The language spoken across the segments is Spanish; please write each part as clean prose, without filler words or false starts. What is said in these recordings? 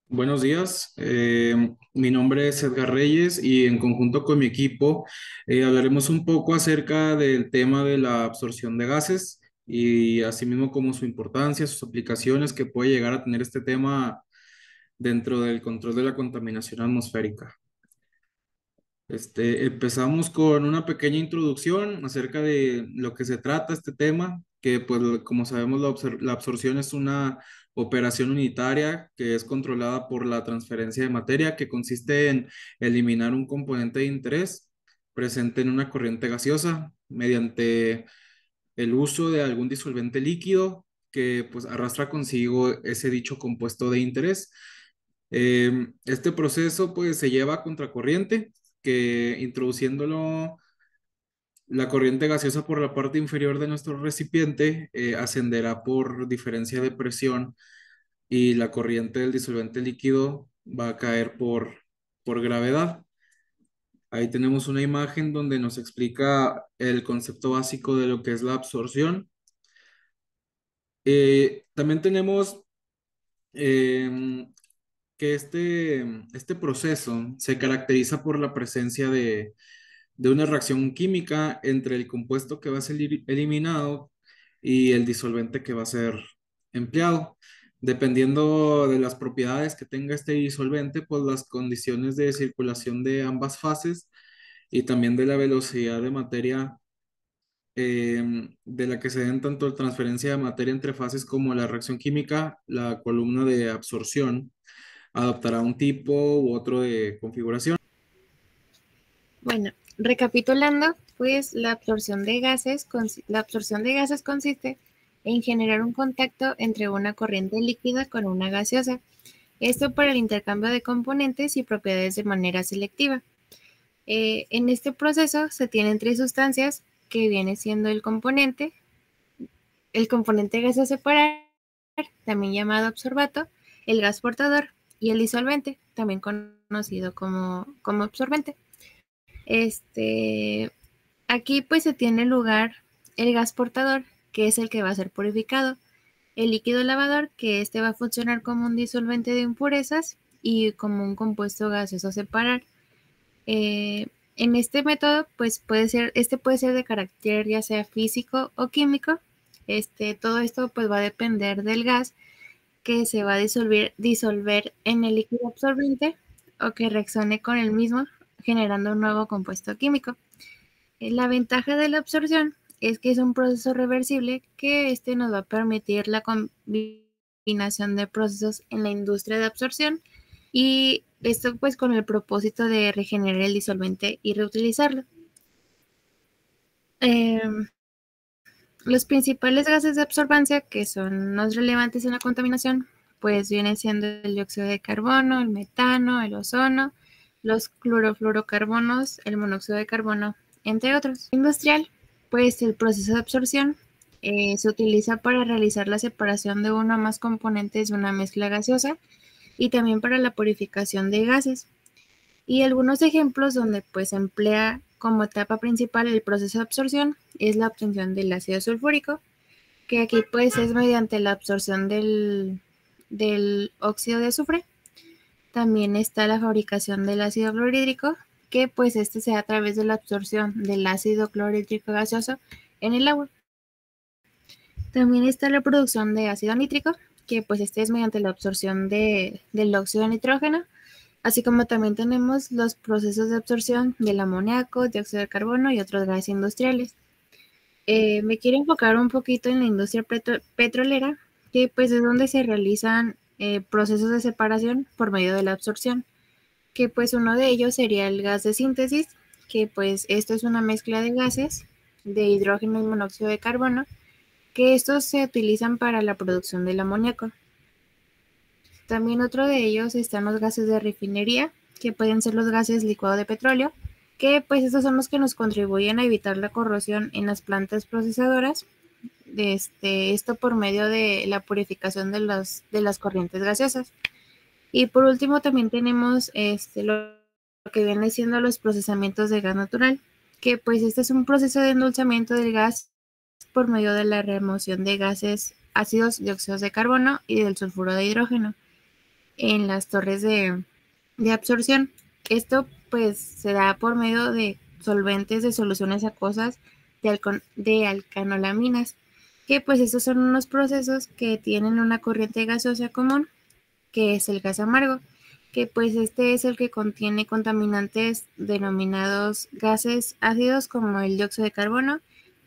Buenos días, mi nombre es Edgar Reyes y en conjunto con mi equipo hablaremos un poco acerca del tema de la absorción de gases y asimismo como su importancia, sus aplicaciones que puede llegar a tener este tema dentro del control de la contaminación atmosférica. Empezamos con una pequeña introducción acerca de lo que se trata este tema, que pues como sabemos la absorción es una operación unitaria que es controlada por la transferencia de materia, que consiste en eliminar un componente de interés presente en una corriente gaseosa mediante el uso de algún disolvente líquido que pues arrastra consigo ese dicho compuesto de interés. Este proceso pues se lleva a contracorriente, que introduciéndolo la corriente gaseosa por la parte inferior de nuestro recipiente ascenderá por diferencia de presión y la corriente del disolvente líquido va a caer por gravedad. Ahí tenemos una imagen donde nos explica el concepto básico de lo que es la absorción. También tenemos em, que este proceso se caracteriza por la presencia de una reacción química entre el compuesto que va a ser eliminado y el disolvente que va a ser empleado. Dependiendo de las propiedades que tenga este disolvente, pues las condiciones de circulación de ambas fases y también de la velocidad de materia de la que se den tanto la transferencia de materia entre fases como la reacción química, la columna de absorción adoptará un tipo u otro de configuración. Bueno, recapitulando, pues la absorción de gases consiste en generar un contacto entre una corriente líquida con una gaseosa. Esto para el intercambio de componentes y propiedades de manera selectiva. En este proceso se tienen tres sustancias que viene siendo el componente gaseoso a separar, también llamado absorbato, el gas portador y el disolvente, también conocido como absorbente. Este, Aquí pues se tiene lugar el gas portador, que es el que va a ser purificado, el líquido lavador, que este va a funcionar como un disolvente de impurezas y como un compuesto gaseoso a separar. En este método, pues puede ser de carácter ya sea físico o químico. Todo esto pues va a depender del gas que se va a disolver en el líquido absorbente o que reaccione con el mismo, generando un nuevo compuesto químico. La ventaja de la absorción es que es un proceso reversible que nos va a permitir la combinación de procesos en la industria de absorción y esto pues con el propósito de regenerar el disolvente y reutilizarlo. Eh, los principales gases de absorbancia que son los relevantes en la contaminación pues vienen siendo el dióxido de carbono, el metano, el ozono, los clorofluorocarbonos, el monóxido de carbono, entre otros. Industrial, pues el proceso de absorción se utiliza para realizar la separación de uno o más componentes de una mezcla gaseosa y también para la purificación de gases. Y algunos ejemplos donde pues se emplea como etapa principal el proceso de absorción es la obtención del ácido sulfúrico, que aquí pues es mediante la absorción del óxido de azufre. También está la fabricación del ácido clorhídrico, que pues se da a través de la absorción del ácido clorhídrico gaseoso en el agua. También está la producción de ácido nítrico, que pues es mediante la absorción del óxido de nitrógeno, así como también tenemos los procesos de absorción del amoníaco, dióxido de carbono y otros gases industriales. Me quiero enfocar un poquito en la industria petrolera, que pues es donde se realizan procesos de separación por medio de la absorción, que pues uno de ellos sería el gas de síntesis, que pues esto es una mezcla de gases de hidrógeno y monóxido de carbono, que estos se utilizan para la producción del amoníaco. También otro de ellos están los gases de refinería, que pueden ser los gases licuados de petróleo, que pues estos son los que nos contribuyen a evitar la corrosión en las plantas procesadoras, esto por medio de la purificación de las corrientes gaseosas. Y por último también tenemos lo que viene siendo los procesamientos de gas natural, que pues este es un proceso de endulzamiento del gas por medio de la remoción de gases ácidos, dióxidos de carbono y del sulfuro de hidrógeno. en las torres de absorción. Esto pues se da por medio de solventes de soluciones acuosas de alcanolaminas, que pues estos son unos procesos que tienen una corriente gaseosa común, que es el gas amargo, que pues este es el que contiene contaminantes denominados gases ácidos como el dióxido de carbono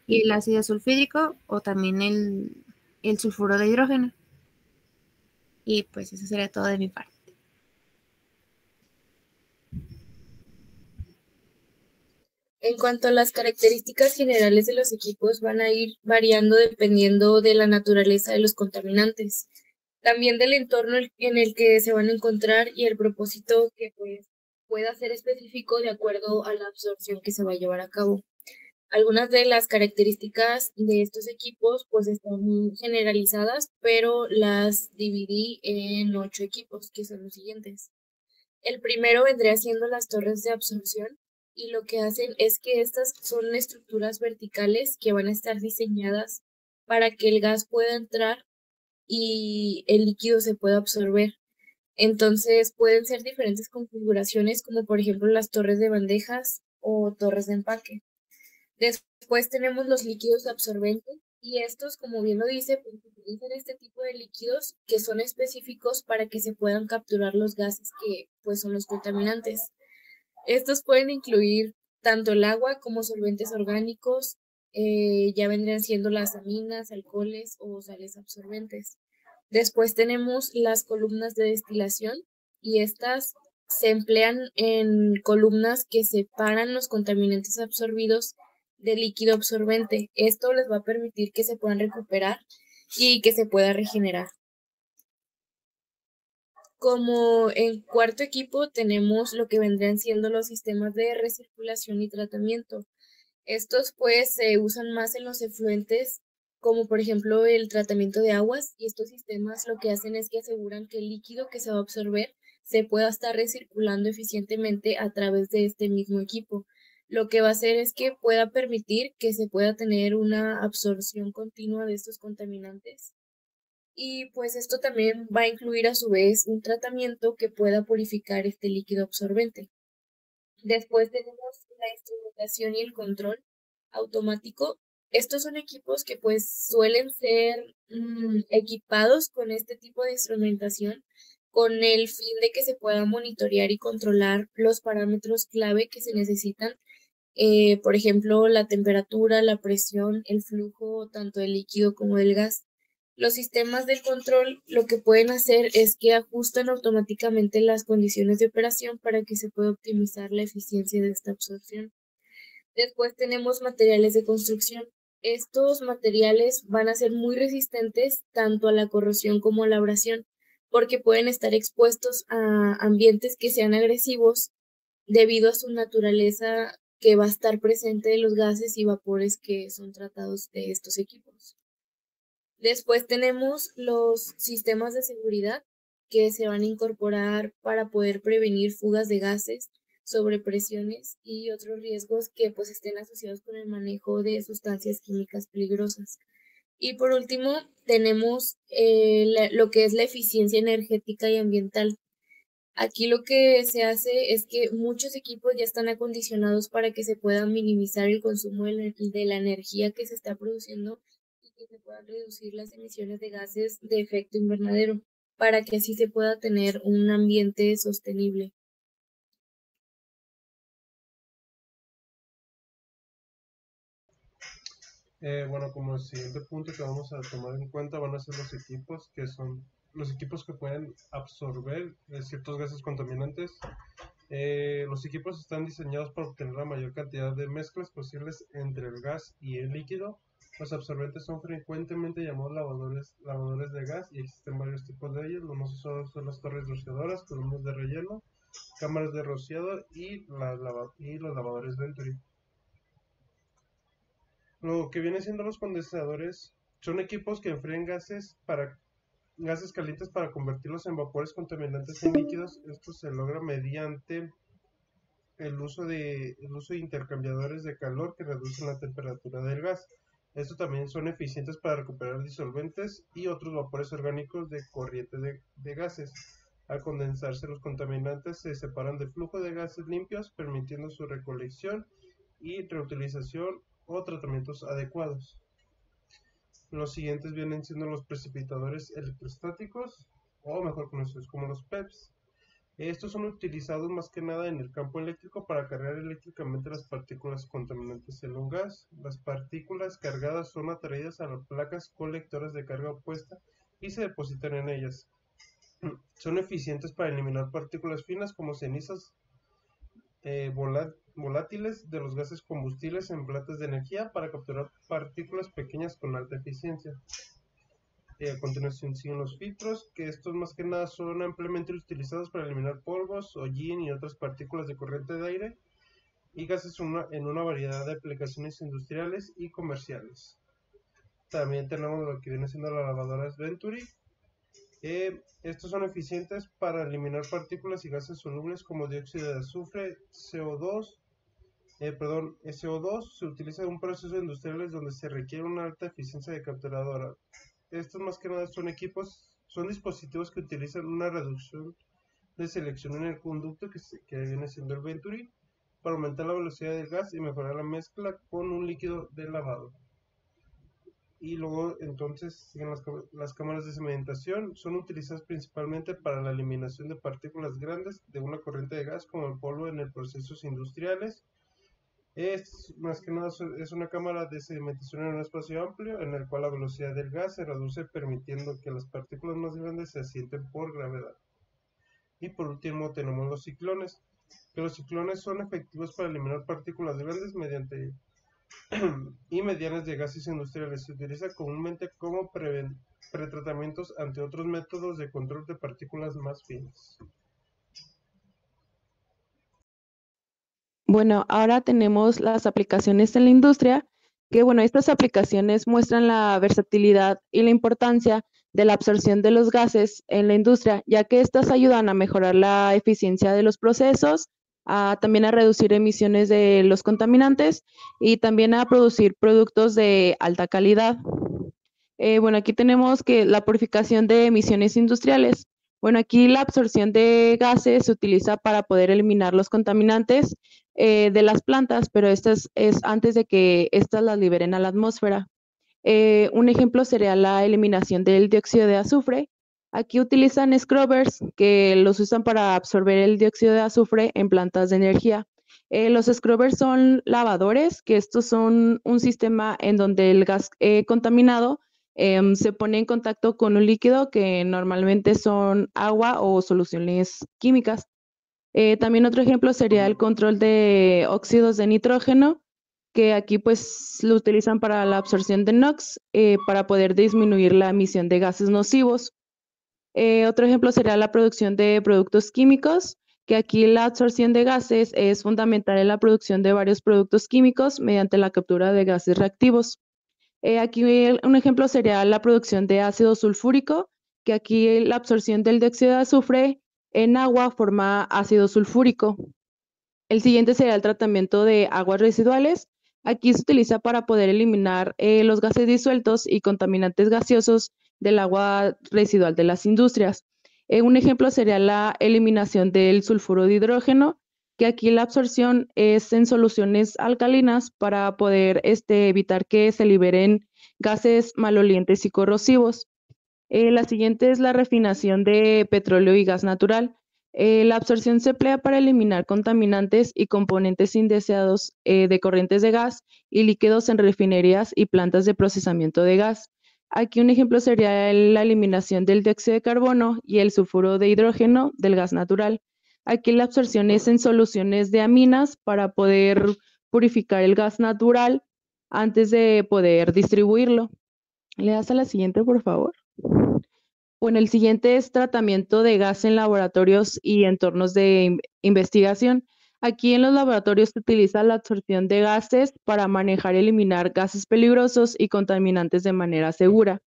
y el ácido sulfídrico o también el sulfuro de hidrógeno. Y pues eso sería todo de mi parte. En cuanto a las características generales de los equipos, van a ir variando dependiendo de la naturaleza de los contaminantes, también del entorno en el que se van a encontrar y el propósito que pues pueda ser específico de acuerdo a la absorción que se va a llevar a cabo. Algunas de las características de estos equipos pues están generalizadas, pero las dividí en 8 equipos, que son los siguientes. El primero vendría siendo las torres de absorción y lo que hacen es que estas son estructuras verticales que van a estar diseñadas para que el gas pueda entrar y el líquido se pueda absorber. Entonces pueden ser diferentes configuraciones como por ejemplo las torres de bandejas o torres de empaque. Después tenemos los líquidos absorbentes y estos, como bien lo dice, pues, utilizan este tipo de líquidos que son específicos para que se puedan capturar los gases que pues son los contaminantes. Estos pueden incluir tanto el agua como solventes orgánicos, ya vendrían siendo las aminas, alcoholes o sales absorbentes. Después tenemos las columnas de destilación y estas se emplean en columnas que separan los contaminantes absorbidos del líquido absorbente. Esto les va a permitir que se puedan recuperar y que se pueda regenerar. Como en cuarto equipo tenemos lo que vendrían siendo los sistemas de recirculación y tratamiento. Estos pues se usan más en los efluentes, como por ejemplo el tratamiento de aguas, y estos sistemas lo que hacen es que aseguran que el líquido que se va a absorber se pueda estar recirculando eficientemente a través de este mismo equipo. Lo que va a hacer es que pueda permitir que se pueda tener una absorción continua de estos contaminantes. Y pues esto también va a incluir a su vez un tratamiento que pueda purificar este líquido absorbente. Después tenemos la instrumentación y el control automático. Estos son equipos que pues suelen ser equipados con este tipo de instrumentación con el fin de que se pueda monitorear y controlar los parámetros clave que se necesitan, por ejemplo, la temperatura, la presión, el flujo tanto del líquido como del gas. Los sistemas de control lo que pueden hacer es que ajustan automáticamente las condiciones de operación para que se pueda optimizar la eficiencia de esta absorción. Después tenemos materiales de construcción. Estos materiales van a ser muy resistentes tanto a la corrosión como a la abrasión, porque pueden estar expuestos a ambientes que sean agresivos debido a su naturaleza que va a estar presente de los gases y vapores que son tratados de estos equipos. Después tenemos los sistemas de seguridad que se van a incorporar para poder prevenir fugas de gases, sobrepresiones y otros riesgos que pues estén asociados con el manejo de sustancias químicas peligrosas. Y por último, tenemos lo que es la eficiencia energética y ambiental. Aquí lo que se hace es que muchos equipos ya están acondicionados para que se pueda minimizar el consumo de la energía que se está produciendo y que se puedan reducir las emisiones de gases de efecto invernadero, para que así se pueda tener un ambiente sostenible. Bueno, como siguiente punto que vamos a tomar en cuenta van a ser los equipos, que son los equipos que pueden absorber ciertos gases contaminantes. Los equipos están diseñados para obtener la mayor cantidad de mezclas posibles entre el gas y el líquido. Los absorbentes son frecuentemente llamados lavadores de gas y existen varios tipos de ellos. Los más usados son las torres rociadoras, columnas de relleno, cámaras de rociado y los lavadores Venturi. Lo que viene siendo los condensadores son equipos que enfrían gases calientes para convertirlos en vapores contaminantes en líquidos. Esto se logra mediante el uso de intercambiadores de calor que reducen la temperatura del gas. Estos también son eficientes para recuperar disolventes y otros vapores orgánicos de corriente de gases. Al condensarse, los contaminantes se separan del flujo de gases limpios, permitiendo su recolección y reutilización o tratamientos adecuados. Los siguientes vienen siendo los precipitadores electrostáticos, o mejor conocidos como los PEPs. Estos son utilizados más que nada en el campo eléctrico para cargar eléctricamente las partículas contaminantes en un gas. Las partículas cargadas son atraídas a las placas colectoras de carga opuesta y se depositan en ellas. Son eficientes para eliminar partículas finas como cenizas volátiles de los gases combustibles en plantas de energía para capturar partículas pequeñas con alta eficiencia. A continuación siguen los filtros, que estos más que nada son ampliamente utilizados para eliminar polvos, hollín y otras partículas de corriente de aire y gases en una variedad de aplicaciones industriales y comerciales. También tenemos lo que viene siendo las lavadoras Venturi. Estos son eficientes para eliminar partículas y gases solubles como dióxido de azufre, CO2. SO2 se utiliza en un proceso industrial donde se requiere una alta eficiencia de capturadora. Estos más que nada son dispositivos que utilizan una reducción de selección en el conducto que viene siendo el Venturi para aumentar la velocidad del gas y mejorar la mezcla con un líquido de lavado. Y luego entonces siguen las cámaras de sedimentación. Son utilizadas principalmente para la eliminación de partículas grandes de una corriente de gas como el polvo en procesos industriales. Más que nada es una cámara de sedimentación en un espacio amplio en el cual la velocidad del gas se reduce permitiendo que las partículas más grandes se asienten por gravedad. Y por último tenemos los ciclones, que los ciclones son efectivos para eliminar partículas grandes mediante y medianas de gases industriales. Se utiliza comúnmente como pretratamientos ante otros métodos de control de partículas más finas. Bueno, ahora tenemos las aplicaciones en la industria, que bueno, estas aplicaciones muestran la versatilidad y la importancia de la absorción de los gases en la industria, ya que estas ayudan a mejorar la eficiencia de los procesos, también a reducir emisiones de los contaminantes y también a producir productos de alta calidad. Bueno, aquí tenemos que la purificación de emisiones industriales. Bueno, aquí la absorción de gases se utiliza para poder eliminar los contaminantes de las plantas, pero esto es antes de que éstas las liberen a la atmósfera. Un ejemplo sería la eliminación del dióxido de azufre. Aquí utilizan scrubbers que los usan para absorber el dióxido de azufre en plantas de energía. Los scrubbers son lavadores, que estos son un sistema en donde el gas contaminado se pone en contacto con un líquido que normalmente son agua o soluciones químicas. También otro ejemplo sería el control de óxidos de nitrógeno, que aquí pues lo utilizan para la absorción de NOx, para poder disminuir la emisión de gases nocivos. Otro ejemplo sería la producción de productos químicos, que aquí la absorción de gases es fundamental en la producción de varios productos químicos mediante la captura de gases reactivos. Aquí un ejemplo sería la producción de ácido sulfúrico, que aquí la absorción del dióxido de azufre en agua forma ácido sulfúrico. El siguiente sería el tratamiento de aguas residuales. Aquí se utiliza para poder eliminar los gases disueltos y contaminantes gaseosos del agua residual de las industrias. Un ejemplo sería la eliminación del sulfuro de hidrógeno, que aquí la absorción es en soluciones alcalinas para poder evitar que se liberen gases malolientes y corrosivos. La siguiente es la refinación de petróleo y gas natural. La absorción se emplea para eliminar contaminantes y componentes indeseados de corrientes de gas y líquidos en refinerías y plantas de procesamiento de gas. Aquí un ejemplo sería la eliminación del dióxido de carbono y el sulfuro de hidrógeno del gas natural. Aquí la absorción es en soluciones de aminas para poder purificar el gas natural antes de poder distribuirlo. ¿Le das a la siguiente, por favor? Bueno, el siguiente es tratamiento de gas en laboratorios y entornos de investigación. Aquí en los laboratorios se utiliza la absorción de gases para manejar y eliminar gases peligrosos y contaminantes de manera segura.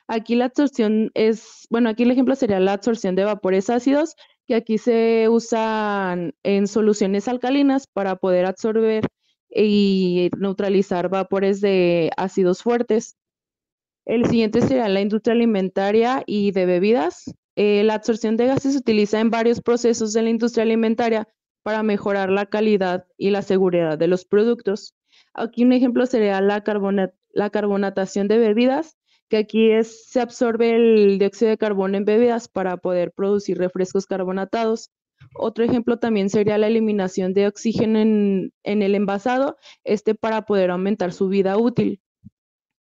Aquí la absorción aquí el ejemplo sería la absorción de vapores ácidos, que aquí se usan en soluciones alcalinas para poder absorber y neutralizar vapores de ácidos fuertes. El siguiente sería la industria alimentaria y de bebidas. La absorción de gases se utiliza en varios procesos de la industria alimentaria para mejorar la calidad y la seguridad de los productos. Aquí un ejemplo sería la carbonatación de bebidas, que aquí se absorbe el dióxido de carbono en bebidas para poder producir refrescos carbonatados. Otro ejemplo también sería la eliminación de oxígeno en el envasado, para poder aumentar su vida útil.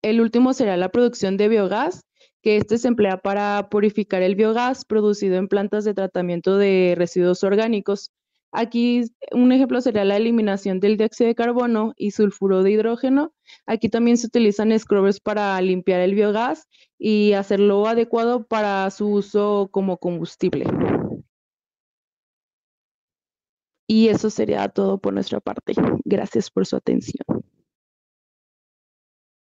El último sería la producción de biogás, que se emplea para purificar el biogás producido en plantas de tratamiento de residuos orgánicos. Aquí un ejemplo sería la eliminación del dióxido de carbono y sulfuro de hidrógeno. Aquí también se utilizan scrubbers para limpiar el biogás y hacerlo adecuado para su uso como combustible. Y eso sería todo por nuestra parte. Gracias por su atención.